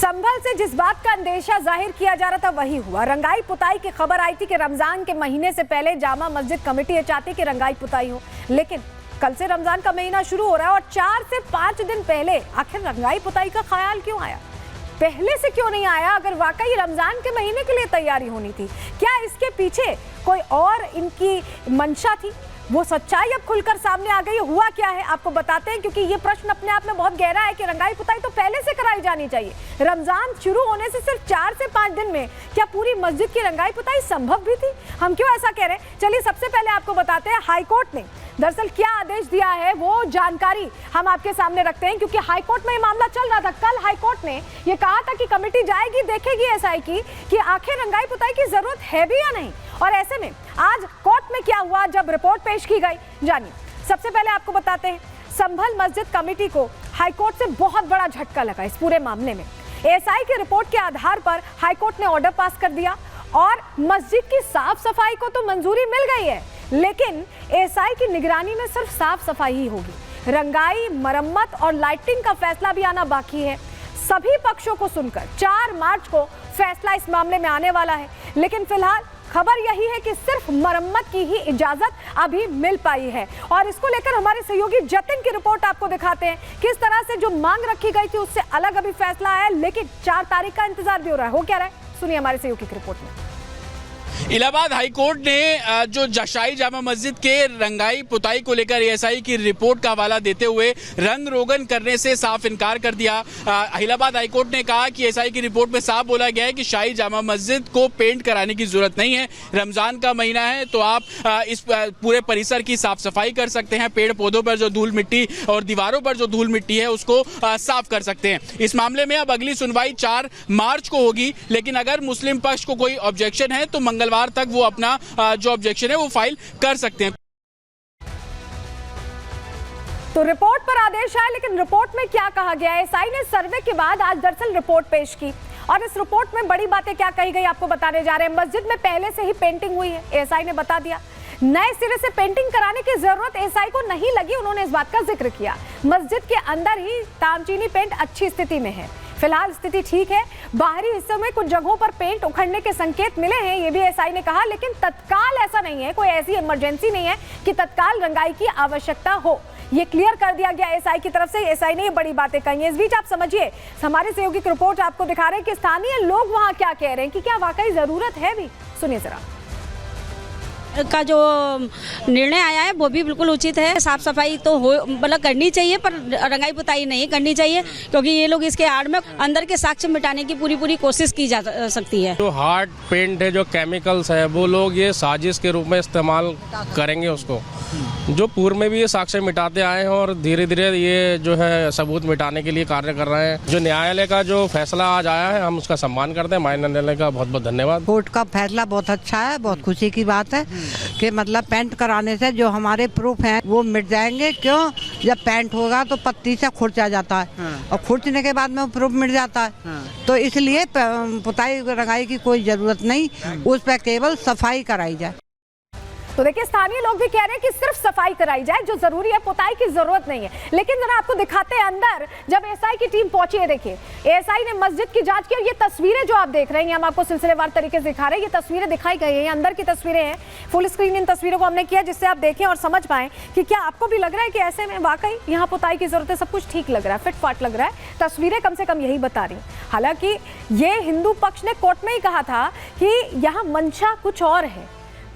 संभल से जिस बात का अंदेशा जाहिर किया जा रहा था वही हुआ। रंगाई पुताई की खबर आई थी कि रमजान के महीने से पहले जामा मस्जिद कमेटी ये चाहती कि रंगाई पुताई हो, लेकिन कल से रमजान का महीना शुरू हो रहा है और 4 से 5 दिन पहले आखिर रंगाई पुताई का ख्याल क्यों आया? पहले से क्यों नहीं आया? अगर वाकई रमजान के महीने के लिए तैयारी होनी थी, क्या इसके पीछे कोई और इनकी मंशा थी? वो सच्चाई अब खुलकर सामने आ गई। हुआ क्या है आपको बताते हैं, क्योंकि ये प्रश्न अपने आप में बहुत गहरा है कि रंगाई पुताई तो पहले से कराई जानी चाहिए। रमजान शुरू होने से सिर्फ 4 से 5 दिन में क्या पूरी मस्जिद की रंगाई पुताई संभव भी थी? हम क्यों ऐसा कह रहे हैं, चलिए सबसे पहले आपको बताते हैं हाईकोर्ट ने दरअसल क्या आदेश दिया है, वो जानकारी हम आपके सामने रखते हैं, क्योंकि हाईकोर्ट में ये मामला चल रहा था। कल हाईकोर्ट ने ये कहा था कि कमेटी जाएगी, देखेगी एसआई की कि आखिर रंगाई पुताई की जरूरत है भी या नहीं। और ऐसे में आज कोर्ट में क्या हुआ जब रिपोर्ट पेश की गई, जानिए। सबसे पहले आपको बताते हैं, संभल मस्जिद कमेटी को हाईकोर्ट से बहुत बड़ा झटका लगा इस पूरे मामले में। एसआई की रिपोर्ट के आधार पर हाईकोर्ट ने ऑर्डर पास कर दिया और मस्जिद की साफ सफाई को तो मंजूरी मिल गई है, लेकिन एसआई की निगरानी में सिर्फ साफ सफाई ही होगी। रंगाई, मरम्मत और लाइटिंग का फैसला भी आना बाकी है। सभी पक्षों को सुनकर 4 मार्च को फैसला इस मामले में आने वाला है, लेकिन फिलहाल खबर यही है कि सिर्फ मरम्मत की ही इजाजत अभी मिल पाई है। और इसको लेकर हमारे सहयोगी जतिन की रिपोर्ट आपको दिखाते हैं, किस तरह से जो मांग रखी गई थी उससे अलग अभी फैसला आया, लेकिन 4 तारीख का इंतजार भी हो रहा है। हो क्या रहा है, सुनिए हमारे सहयोगी की रिपोर्ट में। इलाहाबाद हाईकोर्ट ने जो शाही जामा मस्जिद के रंगाई पुताई को लेकर एएसआई की रिपोर्ट का हवाला देते हुए रंग रोगन करने से साफ इनकार कर दिया। इलाहाबाद हाईकोर्ट ने कहा कि एएसआई की रिपोर्ट में साफ बोला गया है कि शाही जामा मस्जिद को पेंट कराने की जरूरत नहीं है। रमजान का महीना है तो आप इस पूरे परिसर की साफ सफाई कर सकते हैं। पेड़ पौधों पर जो धूल मिट्टी और दीवारों पर जो धूल मिट्टी है उसको साफ कर सकते हैं। इस मामले में अब अगली सुनवाई 4 मार्च को होगी, लेकिन अगर मुस्लिम पक्ष को कोई ऑब्जेक्शन है तो मंगलवार तक वो अपना जो ऑब्जेक्शन है वो फाइल कर सकते हैं। तो रिपोर्ट पर आदेश आया, लेकिन रिपोर्ट में क्या कहा गया है? एसआई ने सर्वे के बाद आज दरअसल रिपोर्ट पेश की और इस रिपोर्ट में बड़ी बातें क्या कही गई आपको बताने जा रहे हैं। मस्जिद में पहले से ही पेंटिंग हुई है, एसआई ने बता दिया। नए सिरे से पेंटिंग कराने की जरूरत एसआई को नहीं लगी, उन्होंने इस बात का जिक्र किया। मस्जिद के अंदर ही तामचीनी पेंट अच्छी स्थिति में है, फिलहाल स्थिति ठीक है। बाहरी हिस्सों में कुछ जगहों पर पेंट उखड़ने के संकेत मिले हैं, ये भी एसआई ने कहा, लेकिन तत्काल ऐसा नहीं है, कोई ऐसी इमरजेंसी नहीं है कि तत्काल रंगाई की आवश्यकता हो। ये क्लियर कर दिया गया एसआई की तरफ से। एसआई ने ये बड़ी बातें कही। इस बीच आप समझिए, हमारे सहयोगी की रिपोर्ट आपको दिखा रहे हैं कि स्थानीय लोग वहां क्या कह रहे हैं कि क्या वाकई जरूरत है भी। सुनिए जरा। का जो निर्णय आया है वो भी बिल्कुल उचित है। साफ सफाई तो हो मतलब करनी चाहिए, पर रंगाई पुताई नहीं करनी चाहिए, क्योंकि ये लोग इसके आड़ में अंदर के साक्ष्य मिटाने की पूरी कोशिश की जा सकती है। जो हार्ड पेंट है, जो केमिकल्स है, वो लोग ये साजिश के रूप में इस्तेमाल करेंगे उसको। जो पूर्व में भी ये साक्ष्य मिटाते आए हैं और धीरे धीरे ये जो है सबूत मिटाने के लिए कार्य कर रहे हैं। जो न्यायालय का जो फैसला आज आया है हम उसका सम्मान करते हैं। न्यायालय का बहुत बहुत धन्यवाद। कोर्ट का फैसला बहुत अच्छा है, बहुत खुशी की बात है कि मतलब पेंट कराने से जो हमारे प्रूफ हैं वो मिट जाएंगे। क्यों? जब पेंट होगा तो पत्ती से खुरचा जाता है और खुरचने के बाद में प्रूफ मिट जाता है, तो इसलिए पुताई रंगाई की कोई जरूरत नहीं, उस पर केवल सफाई कराई जाए। तो देखिए, स्थानीय लोग भी कह रहे हैं कि सिर्फ सफाई कराई जाए, जो जरूरी है, पुताई की जरूरत नहीं है। लेकिन जरा आपको दिखाते हैं अंदर जब एसआई की टीम पहुंची है। देखिए, एसआई ने मस्जिद की जांच की और ये तस्वीरें जो आप देख रहे हैं, हम आपको सिलसिलेवार तरीके से दिखा रहे हैं। ये तस्वीरें दिखाई गई है, ये अंदर की तस्वीरें हैं। फुल स्क्रीन इन तस्वीरों को हमने किया जिससे आप देखें और समझ पाएं कि क्या आपको भी लग रहा है कि ऐसे में वाकई यहाँ पुताई की जरूरत है, सब कुछ ठीक लग रहा है, फिटफाट लग रहा है। तस्वीरें कम से कम यही बता रही। हालांकि ये हिंदू पक्ष ने कोर्ट में ही कहा था कि यहाँ मंशा कुछ और है।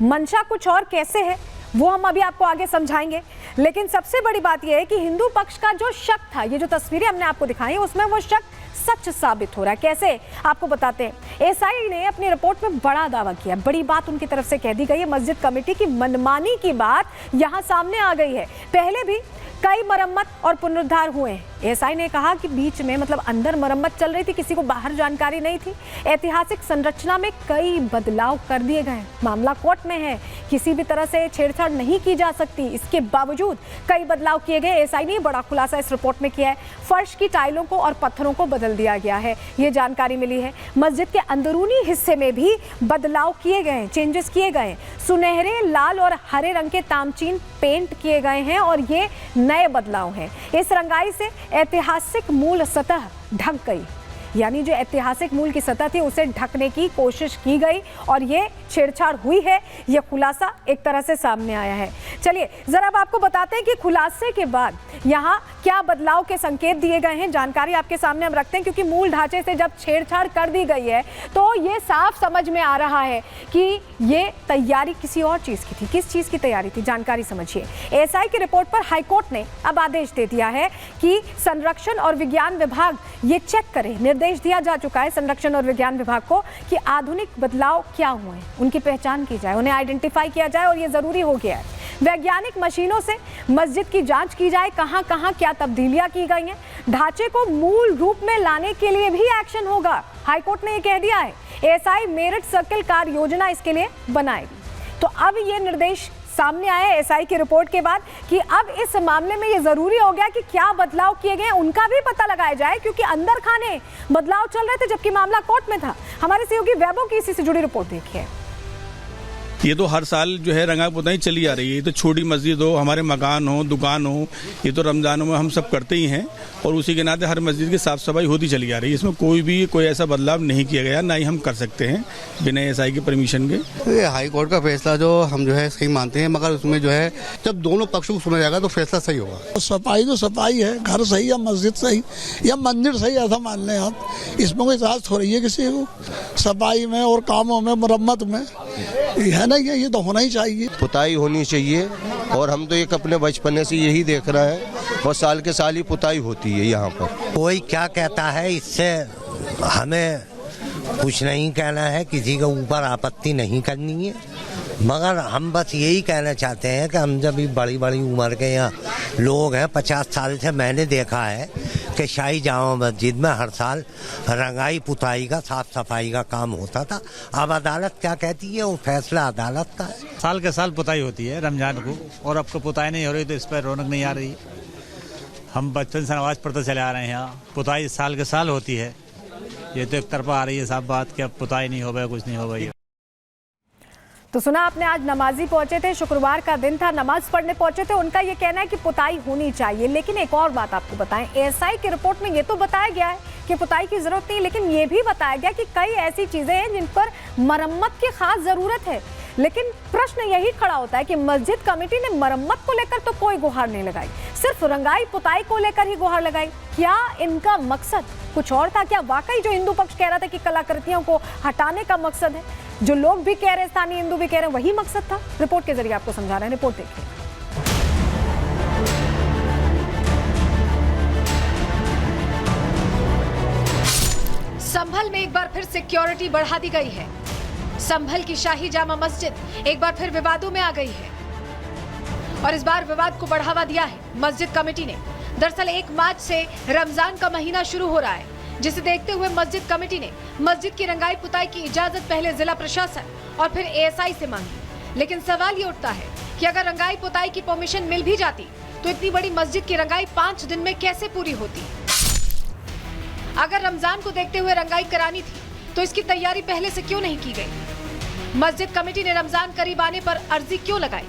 मंशा कुछ और कैसे है वो हम अभी आपको आगे समझाएंगे, लेकिन सबसे बड़ी बात यह है कि हिंदू पक्ष का जो शक था, ये जो तस्वीरें हमने आपको दिखाई उसमें वो शक सच साबित हो रहा है। कैसे आपको बताते हैं। एसआई ने अपनी रिपोर्ट में बड़ा दावा किया, बड़ी बात उनकी तरफ से कह दी गई है। मस्जिद कमेटी की मनमानी की बात यहां सामने आ गई है। पहले भी कई मरम्मत और पुनरुद्धार हुए हैं। एसआई ने कहा कि बीच में मतलब अंदर मरम्मत चल रही थी, किसी को बाहर जानकारी नहीं थी। ऐतिहासिक संरचना में कई बदलाव कर दिए गए। मामला कोर्ट में है, किसी भी तरह से छेड़छाड़ नहीं की जा सकती, इसके बावजूद कई बदलाव किए गए। एसआई ने बड़ा खुलासा इस रिपोर्ट में किया है। फर्श की टाइलों को और पत्थरों को बदल दिया गया है, ये जानकारी मिली है। मस्जिद के अंदरूनी हिस्से में भी बदलाव किए गए, चेंजेस किए गए। सुनहरे, लाल और हरे रंग के तामचीन पेंट किए गए हैं और ये नए बदलाव हैं। इस रंगाई से ऐतिहासिक मूल सतह ढक गई। यानी जो ऐतिहासिक मूल की सतह थी उसे ढकने की कोशिश की गई और ये छेड़छाड़ हुई है, ये खुलासा एक तरह से सामने आया है। चलिए जरा अब आपको बताते हैं कि खुलासे के बाद यहाँ क्या बदलाव के संकेत दिए गए हैं, जानकारी आपके सामने हम रखते हैं, क्योंकि मूल ढांचे से जब छेड़छाड़ कर दी गई है तो ये साफ समझ में आ रहा है कि ये तैयारी किसी और चीज की थी। किस चीज की तैयारी थी, जानकारी समझिए। एएसआई की रिपोर्ट पर हाईकोर्ट ने अब आदेश दे दिया है कि संरक्षण और विज्ञान विभाग ये चेक करे। निर्देश दिया जा चुका है संरक्षण और विज्ञान विभाग को कि आधुनिक बदलाव क्या हुए हैं, उनकी पहचान की जाए, उन्हें आइडेंटिफाई किया जाए और ये जरूरी हो गया है। वैज्ञानिक मशीनों से मस्जिद की जांच की जाए, कहां कहां क्या तब्दीलियां की गई हैं, ढांचे को मूल रूप में लाने के लिए भी एक्शन होगा। हाईकोर्ट ने ये कह दिया है। एएसआई मेरिट सर्किल कार्य योजना इसके लिए बनाएगी। तो अब ये निर्देश सामने आए एएसआई की रिपोर्ट के बाद कि अब इस मामले में ये जरूरी हो गया कि क्या बदलाव किए गए उनका भी पता लगाया जाए, क्योंकि अंदर खाने बदलाव चल रहे थे जबकि मामला कोर्ट में था। हमारे सहयोगी वैभव की इसी से जुड़ी रिपोर्ट देखिए। ये तो हर साल जो है रंगा पुताई चली आ रही है। ये तो छोटी मस्जिद हो, हमारे मकान हो, दुकान हो, ये तो रमजानों में हम सब करते ही हैं और उसी के नाते हर मस्जिद की साफ सफाई होती चली आ रही है। इसमें कोई ऐसा बदलाव नहीं किया गया, ना ही हम कर सकते हैं बिना एएसआई की परमिशन के। ये हाई कोर्ट का फैसला जो हम जो है सही मानते हैं, मगर उसमें जो है जब दोनों पक्षों को सुना जाएगा तो फैसला सही होगा। सफाई तो सफाई है, घर सही या मस्जिद सही या मंदिर सही, ऐसा मान लें आप। इसमें कोई इजाजत हो रही है किसी को सफाई में और कामों में, मरम्मत में, है ना? ये तो होना ही चाहिए। पुताई होनी चाहिए और हम तो एक अपने बचपन से यही देख रहे हैं और साल के साल ही पुताई होती है यहाँ पर। कोई क्या कहता है इससे हमें कुछ नहीं कहना है, किसी के ऊपर आपत्ति नहीं करनी है, मगर हम बस यही कहना चाहते हैं कि हम जब भी बड़ी बड़ी उम्र के यहाँ लोग हैं, 50 साल से मैंने देखा है कि शाही जामा मस्जिद में हर साल रंगाई पुताई का, साफ सफाई का काम होता था। अब अदालत क्या कहती है वो फैसला अदालत का है। साल के साल पुताई होती है रमजान को, और अब को पुताई नहीं हो रही तो इस पर रौनक नहीं आ रही। हम बचपन से नमाज पढ़ते चले आ रहे हैं, यहाँ पुताई साल के साल होती है। ये तो एक तरफा आ रही है साफ बात कि अब पुताई नहीं हो गया, कुछ नहीं हो गई। तो सुना आपने, आज नमाजी पहुंचे थे, शुक्रवार का दिन था, नमाज पढ़ने पहुंचे थे। उनका ये कहना है कि पुताई होनी चाहिए। लेकिन एक और बात आपको बताएं, एएसआई की रिपोर्ट में ये तो बताया गया है कि पुताई की जरूरत नहीं, लेकिन ये भी बताया गया कि कई ऐसी चीजें हैं जिन पर मरम्मत की खास जरूरत है। लेकिन प्रश्न यही खड़ा होता है कि मस्जिद कमेटी ने मरम्मत को लेकर तो कोई गुहार नहीं लगाई, सिर्फ रंगाई पुताई को लेकर ही गुहार लगाई। क्या इनका मकसद कुछ और था? क्या वाकई जो हिंदू पक्ष कह रहा था कि कलाकृतियों को हटाने का मकसद है, जो लोग भी कह रहे, स्थानीय हिंदू भी कह रहे हैं, वही मकसद था? रिपोर्ट के जरिए आपको समझा रहे हैं, रिपोर्ट देखिए। संभल में एक बार फिर सिक्योरिटी बढ़ा दी गई है। संभल की शाही जामा मस्जिद एक बार फिर विवादों में आ गई है और इस बार विवाद को बढ़ावा दिया है मस्जिद कमेटी ने। दरअसल 1 मार्च से रमजान का महीना शुरू हो रहा है, जिसे देखते हुए मस्जिद कमेटी ने मस्जिद की रंगाई पुताई की इजाजत पहले जिला प्रशासन और फिर एएसआई से मांगी। लेकिन सवाल ये उठता है कि अगर रंगाई पुताई की परमिशन मिल भी जाती तो इतनी बड़ी मस्जिद की रंगाई 5 दिन में कैसे पूरी होती? अगर रमजान को देखते हुए रंगाई करानी थी तो इसकी तैयारी पहले से क्यों नहीं की गई? मस्जिद कमेटी ने रमजान करीब आने पर अर्जी क्यों लगाई?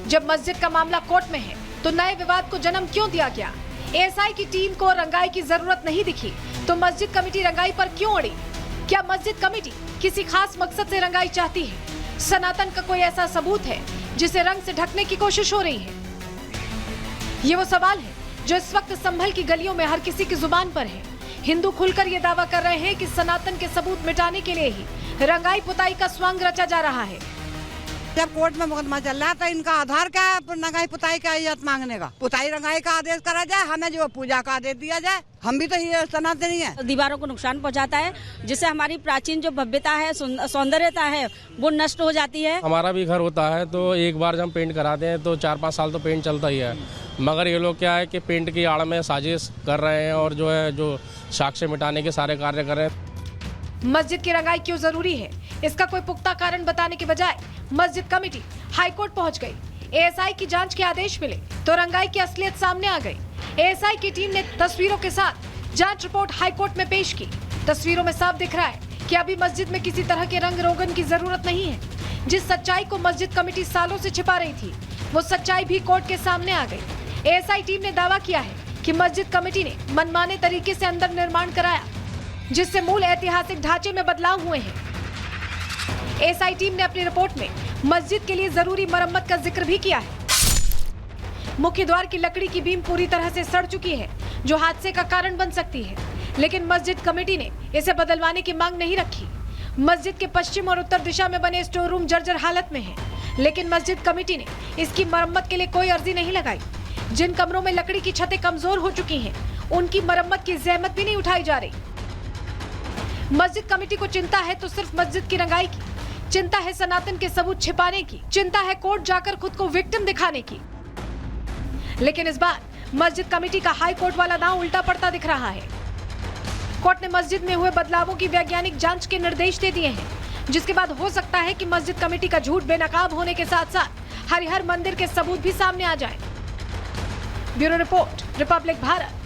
जब मस्जिद का मामला कोर्ट में है तो नए विवाद को जन्म क्यों दिया गया? एएसआई की टीम को रंगाई की जरूरत नहीं दिखी तो मस्जिद कमेटी रंगाई पर क्यों अड़ी? क्या मस्जिद कमेटी किसी खास मकसद से रंगाई चाहती है? सनातन का कोई ऐसा सबूत है जिसे रंग से ढकने की कोशिश हो रही है? ये वो सवाल है जो इस वक्त संभल की गलियों में हर किसी की जुबान पर है। हिंदू खुलकर ये दावा कर रहे हैं कि सनातन के सबूत मिटाने के लिए ही रंगाई पुताई का स्वांग रचा जा रहा है। जब कोर्ट में मुकदमा चल रहा था, इनका आधार क्या है रंगाई पुताई का इजाजत मांगने का? पुताई रंगाई का आदेश करा जाए, हमें जो पूजा का आदेश दिया जाए। हम भी तो ये सनातनी है। दीवारों को नुकसान पहुंचाता है, जिससे हमारी प्राचीन जो भव्यता है, सौंदर्यता है, वो नष्ट हो जाती है। हमारा भी घर होता है तो एक बार जब हम पेंट कराते हैं तो 4-5 साल तो पेंट चलता ही है, मगर ये लोग क्या है कि पेंट की आड़ में साजिश कर रहे हैं और जो साक्ष्य मिटाने के सारे कार्य कर रहे हैं। मस्जिद की रंगाई क्यों जरूरी है, इसका कोई पुख्ता कारण बताने के बजाय मस्जिद कमेटी हाईकोर्ट पहुंच गई। एएसआई की जांच के आदेश मिले तो रंगाई की असलियत सामने आ गई। एएसआई की टीम ने तस्वीरों के साथ जांच रिपोर्ट हाईकोर्ट में पेश की। तस्वीरों में साफ दिख रहा है कि अभी मस्जिद में किसी तरह के रंग रोगन की जरूरत नहीं है। जिस सच्चाई को मस्जिद कमेटी सालों से छिपा रही थी, वो सच्चाई भी कोर्ट के सामने आ गई। एएसआई टीम ने दावा किया है कि मस्जिद कमेटी ने मनमाने तरीके से अंदर निर्माण कराया। जिससे मूल ऐतिहासिक ढांचे में बदलाव हुए हैं। एसआई टीम ने अपनी रिपोर्ट में मस्जिद के लिए जरूरी मरम्मत का जिक्र भी किया है। मुख्य द्वार की लकड़ी की बीम पूरी तरह से सड़ चुकी है, जो हादसे का कारण बन सकती है, लेकिन मस्जिद कमेटी ने इसे बदलवाने की मांग नहीं रखी। मस्जिद के पश्चिम और उत्तर दिशा में बने स्टोर रूम जर्जर हालत में है, लेकिन मस्जिद कमेटी ने इसकी मरम्मत के लिए कोई अर्जी नहीं लगाई। जिन कमरों में लकड़ी की छतें कमजोर हो चुकी हैं, उनकी मरम्मत की जहमत भी नहीं उठाई जा रही। मस्जिद कमेटी को चिंता है तो सिर्फ मस्जिद की रंगाई की, चिंता है सनातन के सबूत छिपाने की, चिंता है कोर्ट जाकर खुद को विक्टिम दिखाने की। लेकिन इस बार मस्जिद कमेटी का हाई कोर्ट वाला दांव उल्टा पड़ता दिख रहा है। कोर्ट ने मस्जिद में हुए बदलावों की वैज्ञानिक जांच के निर्देश दे दिए हैं, जिसके बाद हो सकता है कि मस्जिद कमेटी का झूठ बेनकाब होने के साथ साथ हरिहर मंदिर के सबूत भी सामने आ जाए। Bureau report, Republic Bharat.